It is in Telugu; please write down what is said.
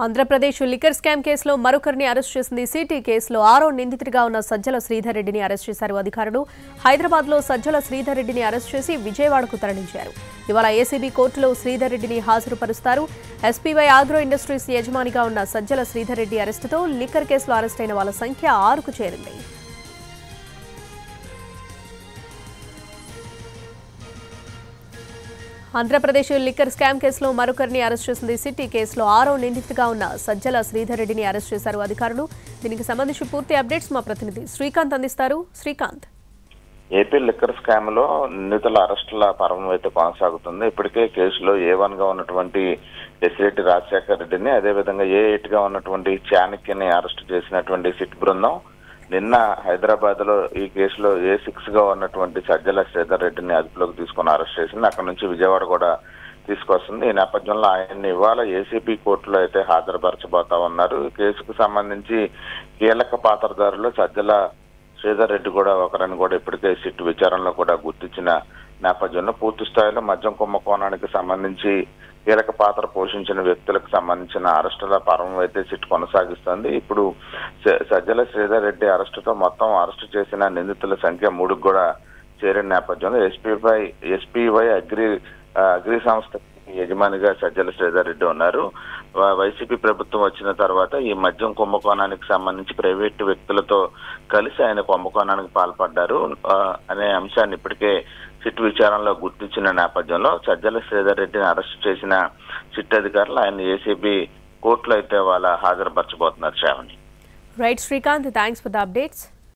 ఆంధ్రప్రదేశ్ లిక్కర్ స్కామ్ కేసులో మరొకరిని అరెస్ట్ చేసింది సిటీ కేసులో 6వ నిందితుడిగా ఉన్న సజ్జల శ్రీధర్ రెడ్డిని అరెస్ట్ చేశారు అధికారులు. హైదరాబాద్లో సజ్జల శ్రీధర్ రెడ్డిని అరెస్ట్ చేసి విజయవాడకు తరలించారు. ఇవాళ ఏసీబీ కోర్టులో శ్రీధర్ రెడ్డిని హాజరుపరుస్తారు. ఎస్పీవై ఆగ్రో ఇండస్ట్రీస్ యజమానిగా ఉన్న సజ్జల శ్రీధర్ రెడ్డి అరెస్టుతో లిక్కర్ కేసులో అరెస్టైన వాళ్ళ సంఖ్య 6కు చేరింది. ఆంధ్రప్రదేశ్ లిక్కర్ స్కామ్ కేసులో మరొకరిని అరెస్ట్ చేసింది సిటీ కేసులో 6వ నిందితుడిగా ఉన్న సజ్జల శ్రీధర్ రెడ్డిని అరెస్ట్ చేశారు అధికారులు. దీనికి సంబంధించి పూర్తి అప్డేట్స్ మా ప్రతినిధి శ్రీకాంత్ అందిస్తారు. శ్రీకాంత్, ఏపీ లిక్కర్ స్కామ్ లో నిందితుల అరెస్టుల పర్వం అయితే కొనసాగుతుంది. ఇప్పటికే కేసులో A1 గా ఉన్నటువంటి ఎస్రెడ్డి రాజశేఖర్ రెడ్డిని, అదేవిధంగా A8 గా ఉన్నటువంటి చాణక్యని అరెస్ట్ చేసినటువంటి సిట్ బృందం నిన్న హైదరాబాద్ లో ఈ కేసులో A6 గా ఉన్నటువంటి సజ్జల శ్రీధర్ రెడ్డిని అదుపులోకి తీసుకుని అరెస్ట్ చేసింది. అక్కడ నుంచి విజయవాడ కూడా తీసుకొస్తుంది. ఈ నేపథ్యంలో ఆయన్ని ఇవాళ ఏసీబీ కోర్టులో అయితే హాజరుపరచబోతా ఉన్నారు. ఈ కేసుకు సంబంధించి కీలక పాత్రధారులు సజ్జల శ్రీధర్ రెడ్డి కూడా ఒకరని కూడా ఇప్పటికే సిట్ విచారణలో కూడా గుర్తించిన నేపథ్యంలో పూర్తి స్థాయిలో మద్యం కుంభకోణానికి సంబంధించి కీలక పాత్ర పోషించిన వ్యక్తులకు సంబంధించిన అరెస్టుల పర్వం అయితే సిట్ కొనసాగిస్తుంది. ఇప్పుడు సజ్జల శ్రీధర్ రెడ్డి అరెస్టుతో మొత్తం అరెస్టు చేసిన నిందితుల సంఖ్య 3కు కూడా చేరిన నేపథ్యంలో ఎస్పీవై అగ్రి సంస్థ యజమానిగా సజ్జల శ్రీధర్ రెడ్డి ఉన్నారు. వైసీపీ ప్రభుత్వం వచ్చిన తర్వాత ఈ మద్యం కుంభకోణానికి సంబంధించి ప్రైవేటు వ్యక్తులతో కలిసి ఆయన కుంభకోణానికి పాల్పడ్డారు అనే అంశాన్ని ఇప్పటికే సిట్ విచారణలో గుర్తించిన నేపథ్యంలో సజ్జల శ్రీధర్ రెడ్డిని అరెస్ట్ చేసిన సిట్ అధికారులు ఆయన ఏసీబీ కోర్టులో అయితే వాళ్ళ హాజరుపరచబోతున్నారు. Sravani. Right Srikanth, thanks for the updates.